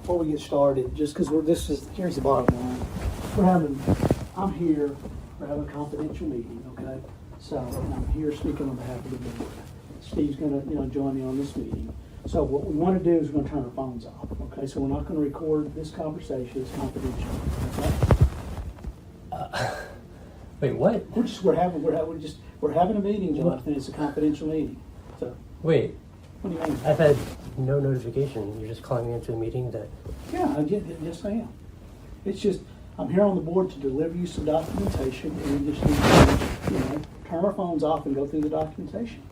before we get started, just because here's the bottom line. I'm here, we're having a confidential meeting, okay? So, and I'm here speaking on behalf of the board. Steve's gonna, join me on this meeting. So what we want to do is we're going to turn our phones off, okay? So we're not going to record this conversation, it's confidential, okay? Wait, what? We're having a meeting, Jonathan, it's a confidential meeting, so. Wait, What do you mean? I've had no notification. You're just calling me into a meeting that... Yeah, yes I am. It's just, I'm here on the board to deliver you some documentation, and we just need to, turn our phones off and go through the documentation.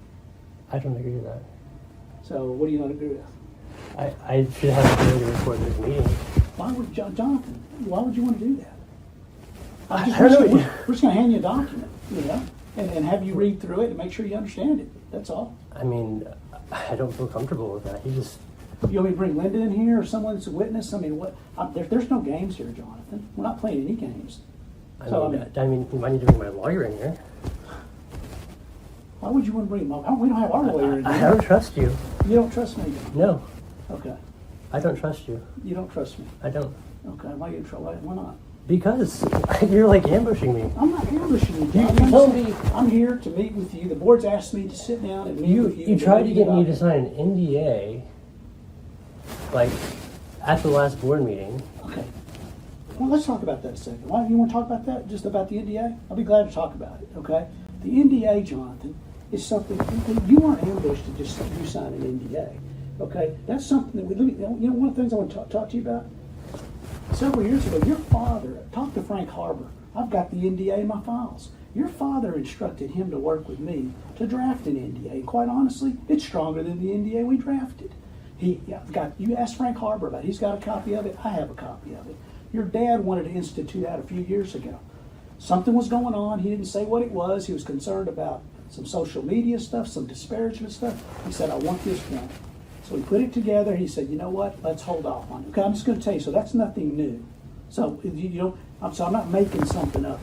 I don't agree with that. So what do you not agree with? I should have the ability to record this meeting. Why would, Jonathan, why would you want to do that? I don't know. We're just going to hand you a document, and have you read through it and make sure you understand it. That's all. I mean, I don't feel comfortable with that. You want me to bring Linda in here or someone that's a witness? I mean, there's no games here, Jonathan. We're not playing any games. I mean, you might need to bring my lawyer in here. Why would you want to bring him up? We don't have our lawyer in here. I don't trust you. You don't trust me? No. Okay. I don't trust you. You don't trust me? I don't. Okay. Why not? Because you're like ambushing me. I'm not ambushing you. You told me I'm here to meet with you. The board's asked me to sit down and meet with you. You tried to get me to sign an NDA, like, at the last board meeting. Okay. Well, let's talk about that a second. Why you want to talk about that? Just about the NDA? I'll be glad to talk about it. Okay. The NDA, Jonathan, is something you weren't ambushed to just you sign an NDA. Okay. That's something that one of the things I want to talk to you about. Several years ago, your father talked to Frank Harbor. I've got the NDA in my files. Your father instructed him to work with me to draft an NDA. And quite honestly, it's stronger than the NDA we drafted. You asked Frank Harbor about it. He's got a copy of it. I have a copy of it. Your dad wanted to institute that a few years ago. Something was going on. He didn't say what it was. He was concerned about some social media stuff, some disparagement stuff. He said, I want this one. So we put it together. He said, you know what? Let's hold off on it. Okay, I'm just going to tell you. So that's nothing new. So I'm not making something up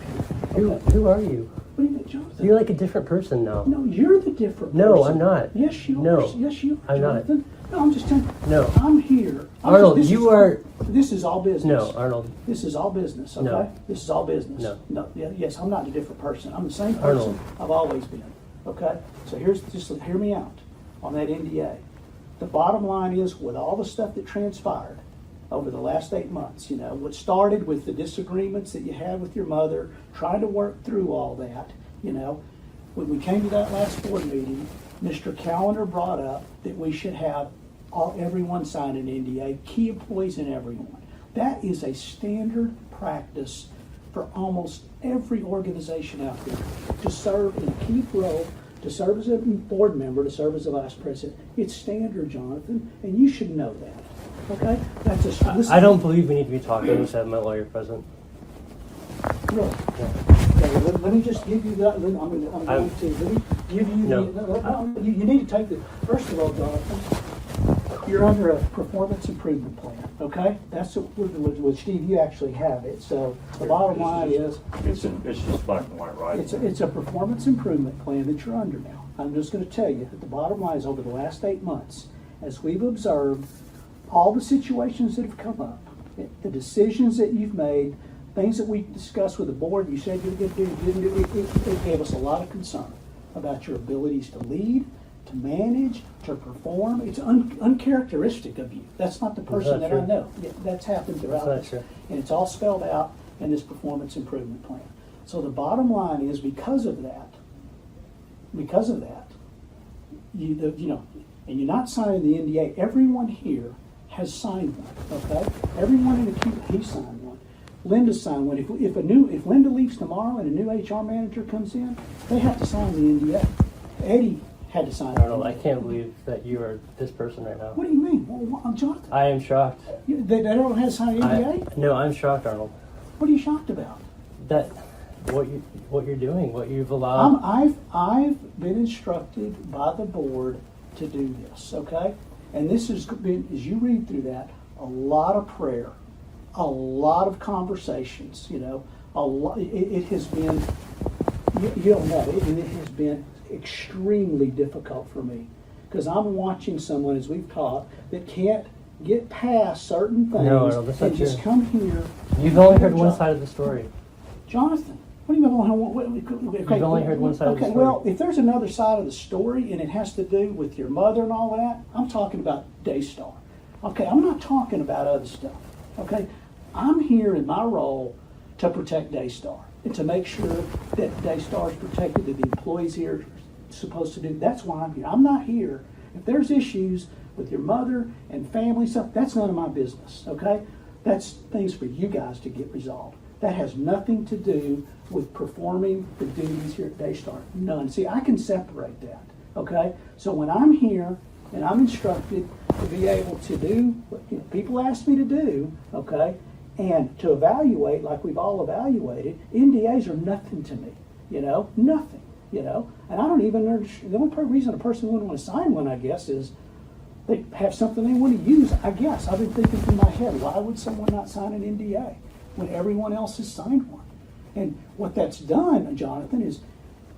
here. Okay. Who are you? What do you mean, Jonathan? You're like a different person now. No, you're the different person. No, I'm not. Yes, you are. No. Yes, you are, I'm Jonathan. not. No, I'm just telling you. No. I'm here. Arnold, This is all business. No, Arnold. This is all business, okay? No. This is all business. No. Yes, I'm not a different person. I'm the same person Arnold. I've always been, okay? So hear me out on that NDA. The bottom line is, with all the stuff that transpired over the last 8 months, what started with the disagreements that you had with your mother, trying to work through all that, when we came to that last board meeting, Mr. Callender brought up that we should have everyone sign an NDA, key employees and everyone. That is a standard practice for almost every organization out there to serve in a key role, to serve as a board member, to serve as a vice president. It's standard, Jonathan, and you should know that. Okay? I don't believe we need to be talking instead of my lawyer present. Really? Yeah. Okay, let me just give you that. I'm going to let me give you No. You need to take the, first of all, Jonathan, you're under a performance improvement plan, okay? That's with Steve, you actually have it. So the bottom line is, It's just black and white, right? it's a performance improvement plan that you're under now. I'm just going to tell you that the bottom line is, over the last 8 months, as we've observed all the situations that have come up, the decisions that you've made, things that we discussed with the board, you said you didn't do, it gave us a lot of concern about your abilities to lead, to manage, to perform. It's uncharacteristic of you. That's not the person that I know. That's happened throughout this. And it's all spelled out in this performance improvement plan. So the bottom line is, because of that, and you're not signing the NDA, everyone here has signed one, okay? Everyone in the queue, he signed one. Linda signed one. If Linda leaves tomorrow and a new HR manager comes in, they have to sign the NDA. Eddie had to sign it. Arnold, I can't believe that you are this person right now. What do you mean? Well, Jonathan. I am shocked. They don't have to sign an NDA? No, I'm shocked, Arnold. What are you shocked about? That what you're doing, what you've allowed. I've been instructed by the board to do this, okay? And this has been, as you read through that, a lot of prayer, a lot of conversations, a lot. It has been, you don't know, it has been extremely difficult for me, because I'm watching someone, as we've talked, that can't get past certain things No, that's not and just true. come here. You've only heard one side of the story. Jonathan, what do you mean? You've only heard one side of the Okay, story. well, if there's another side of the story and it has to do with your mother and all that, I'm talking about Daystar. Okay, I'm not talking about other stuff. Okay, I'm here in my role to protect Daystar and to make sure that Daystar is protected, that the employees here are supposed to do. That's why I'm here. I'm not here. If there's issues with your mother and family stuff, that's none of my business. Okay, that's things for you guys to get resolved. That has nothing to do with performing the duties here at Daystar. None. See, I can separate that. Okay? So when I'm here and I'm instructed to be able to do what people ask me to do, okay, and to evaluate like we've all evaluated, NDAs are nothing to me. Nothing. And I don't even understand. The only reason a person wouldn't want to sign one, I guess, is they have something they want to use. I guess I've been thinking in my head, why would someone not sign an NDA when everyone else has signed one? And what that's done, Jonathan, is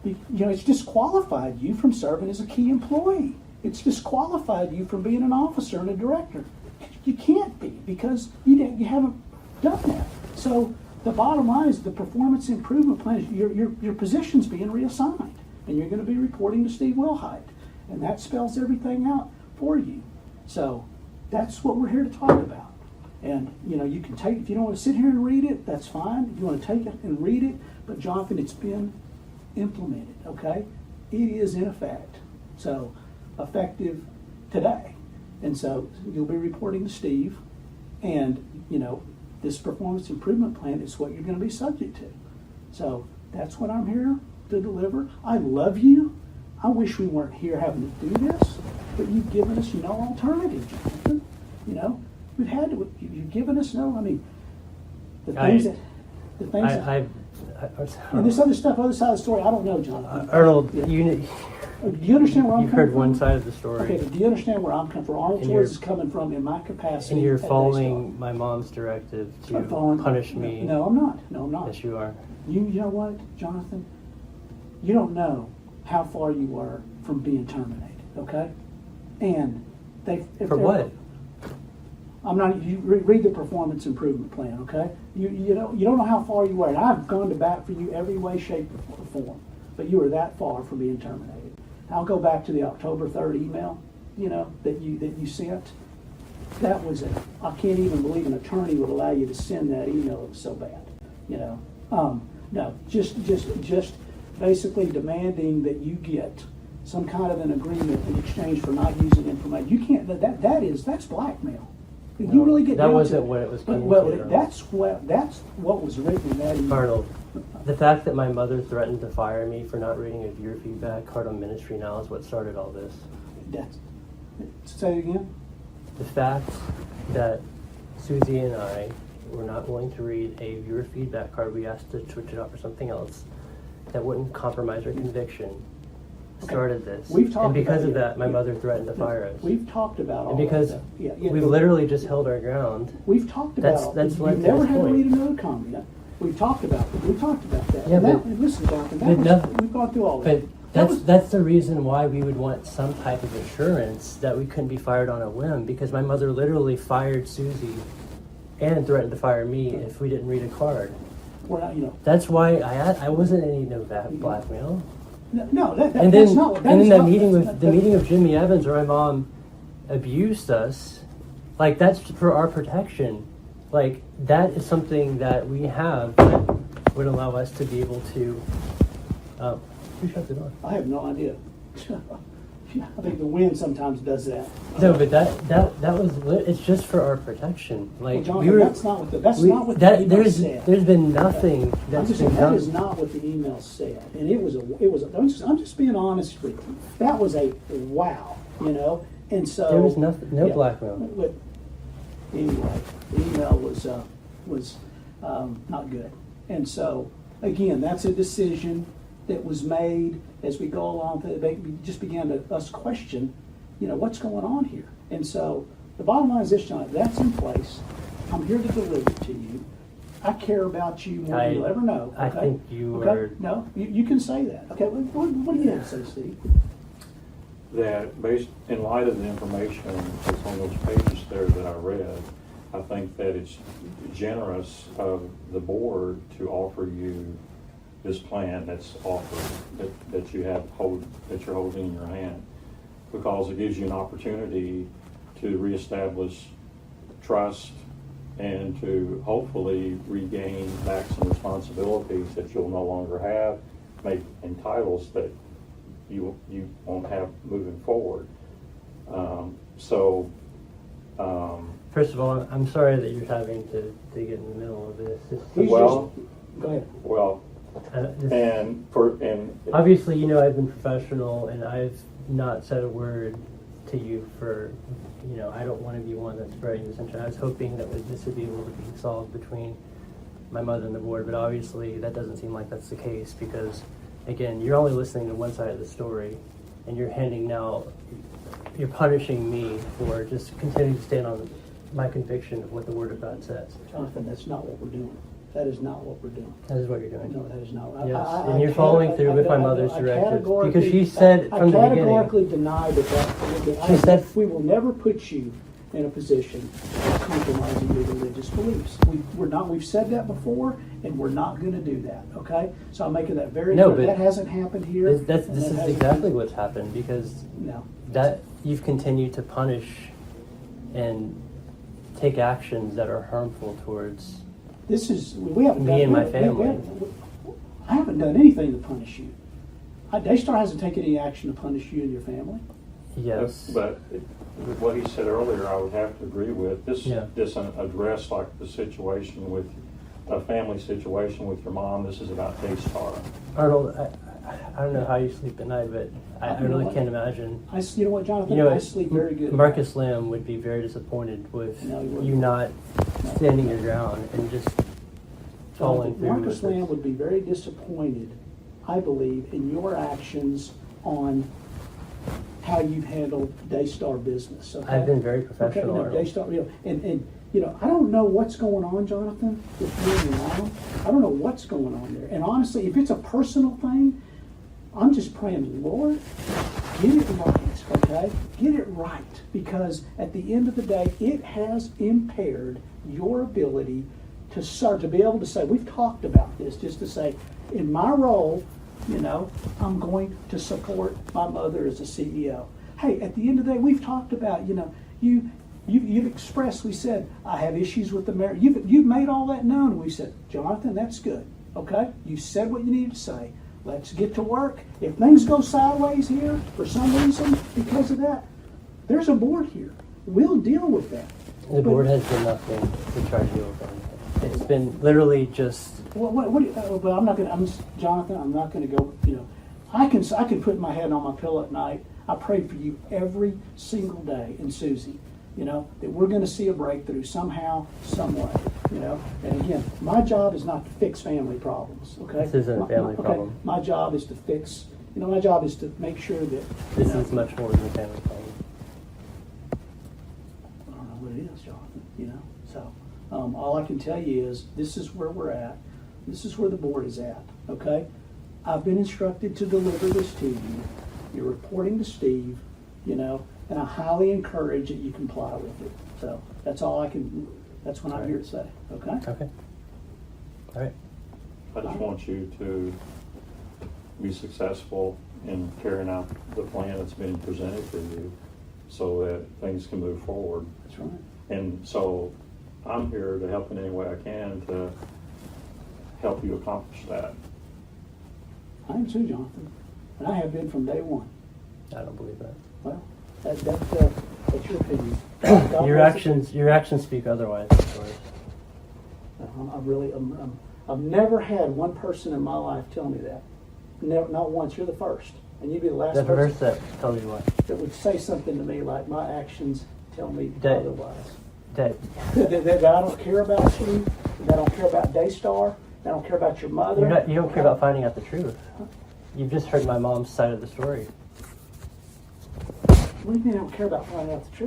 it's disqualified you from serving as a key employee. It's disqualified you from being an officer and a director. You can't be because you haven't done that. So the bottom line is the performance improvement plan is your position's being reassigned, and you're going to be reporting to Steve Wilhite, and that spells everything out for you. So that's what we're here to talk about. And you can take, if you don't want to sit here and read it, that's fine. If you want to take it and read it, but Jonathan, it's been implemented. Okay, it is in effect. So effective today, and so you'll be reporting to Steve, and this performance improvement plan is what you're going to be subject to. So that's what I'm here to deliver. I love you. I wish we weren't here having to do this, but you've given us no alternative, Jonathan. We've had to. You've given us no. I mean, the things and this other stuff, other side of the story. I don't know, Jonathan. Arnold, Yeah. you Do you understand where I'm you've coming heard from? one side of the story. Okay, but do you understand where I'm coming from? Arnold And Torres you're- is coming from in my capacity. and you're at following my mom's directive to Daystar. I'm following- punish me. No, I'm not. No, I'm not. Yes, you are. You know what, Jonathan? You don't know how far you were from being terminated. Okay, and For what? I'm not. You read the performance improvement plan. Okay, you don't know how far you were, and I've gone to bat for you every way, shape, or form. But you were that far from being terminated. I'll go back to the October 3rd email. That you sent. That was it. I can't even believe an attorney would allow you to send that email. It was so bad. No, just basically demanding that you get some kind of an agreement in exchange for not using information. You can't. That's blackmail. You No, really get that down wasn't to it. what it was Well, communicated on. that's what was written in that email. Arnold, the fact that my mother threatened to fire me for not reading a viewer feedback card on Ministry Now is what started all this. Say it again. The fact that Susie and I were not willing to read a viewer feedback card, we asked to switch it out for something else that wouldn't compromise our conviction, started this. We've talked and because about of that, my yeah. mother threatened to fire us. We've talked about all And because that stuff. we've literally just held our ground. We've talked about That's you led to never this had to point. read another comment. We've talked about that. Yeah, and listen, Jonathan, we've gone through all But that. that's the reason why we would want some type of assurance that we couldn't be fired on a whim, because my mother literally fired Susie and threatened to fire me if we didn't read a card. We're not, That's why I wasn't any blackmail. no, And that's then not what. That and is then that not- meeting that's with not- the meeting of Jimmy Evans, where my mom abused us, like that's for our protection. Like that is something that we have that would allow us to be able to. Who shut the door? I have no idea. I think the wind sometimes does that. No, but that was it's just for our protection. Like Well, Jonathan, that's not what the email there's said. there's been nothing I'm that's just been saying, that done. is not what the email said, and it was. I'm just being honest with you. That was a wow, and so There was no yeah. blackmail. But anyway, the email was not good, and so again, that's a decision that was made as we go along. We just began to us question, what's going on here, and so the bottom line is this, John. That's in place. I'm here to deliver it to you. I care about you more than you'll ever know. I Okay? think you okay? are. No, you can say that. Okay, what do you have to say, Steve? that based, in light of the information that's on those pages there that I read, I think that it's generous of the board to offer you this plan that's offered, that you have that you're holding in your hand, because it gives you an opportunity to reestablish trust and to hopefully regain back some responsibilities that you'll no longer have, and titles that you won't have moving forward. First of all, I'm sorry that you're having to get in the middle of this. Go ahead. Well, and obviously, you know, I've been professional and I've not said a word to you for, you know, I don't want to be one that's spreading this tension. I was hoping that this would be able to be solved between my mother and the board, but obviously that doesn't seem like that's the case, because again, you're only listening to one side of the story, and you're punishing me for just continuing to stand on my conviction of what the Word of God says. Jonathan, that's not what we're doing. That is not what we're doing. That is what you're doing. No, that is not. Yes, and you're following through with my mother's directives, because she said from the I beginning. categorically deny that. She said we will never put you in a position of compromising your religious beliefs. We've said that before, and we're not going to do that. Okay, so I'm making that very clear. That hasn't happened here. This is exactly what's happened, because that you've continued to punish and take actions that are harmful towards we haven't me done, and my family. I haven't done anything to punish you. Daystar hasn't taken any action to punish you and your family. Yes, but with what he said earlier, I would have to agree with this. Doesn't address like the situation with a family situation with your mom. This is about Daystar. Arnold, I don't know how you sleep at night, but I really can't imagine. You know what, Jonathan? I sleep very good. Marcus Lamb would be very disappointed with you not standing your ground and just following through. Marcus Lamb would be very disappointed, I believe, in your actions on how you've handled Daystar business. Okay? I've been very professional. Okay, Daystar, and I don't know what's going on, Jonathan, with you and your mom. I don't know what's going on there. And honestly, if it's a personal thing, I'm just praying, Lord, get it right, okay? Get it right, because at the end of the day, it has impaired your ability to be able to say, we've talked about this, just to say, in my role, I'm going to support my mother as a CEO. Hey, at the end of the day, we've talked about, you've expressly said, I have issues with the marriage. You've made all that known. We said, Jonathan, that's good, okay? You said what you needed to say. Let's get to work. If things go sideways here for some reason because of that, there's a board here. We'll deal with that. The board has done nothing to try to deal with anything. It's been literally just. Well, I'm not going to. Jonathan, I'm not going to go. I can put my head on my pillow at night. I pray for you every single day, and Susie. That we're going to see a breakthrough somehow, some way. And again, my job is not to fix family problems. Okay, this isn't a family problem. My job is to fix. My job is to make sure that this is much more than a family problem. I don't know what it is, Jonathan. So all I can tell you is this is where we're at. This is where the board is at. Okay, I've been instructed to deliver this to you. You're reporting to Steve. And I highly encourage that you comply with it. So that's all I can. That's what I'm here to say. Okay. Okay. All right. I just want you to be successful in carrying out the plan that's been presented to you, so that things can move forward. That's right. And so I'm here to help in any way I can to help you accomplish that. I am too, Jonathan, and I have been from day one. I don't believe that. Well, that's your opinion. Your actions speak otherwise, of course. I've never had one person in my life tell me that. Not once. You're the first, and you'd be the last That's person the verse that tells you what. that would say something to me like my actions tell me otherwise. That That I don't care about you. That I don't care about Daystar. That I don't care about your mother. you don't care about finding out the truth. You've just heard my mom's side of the story. What do you mean I don't care about finding out the truth?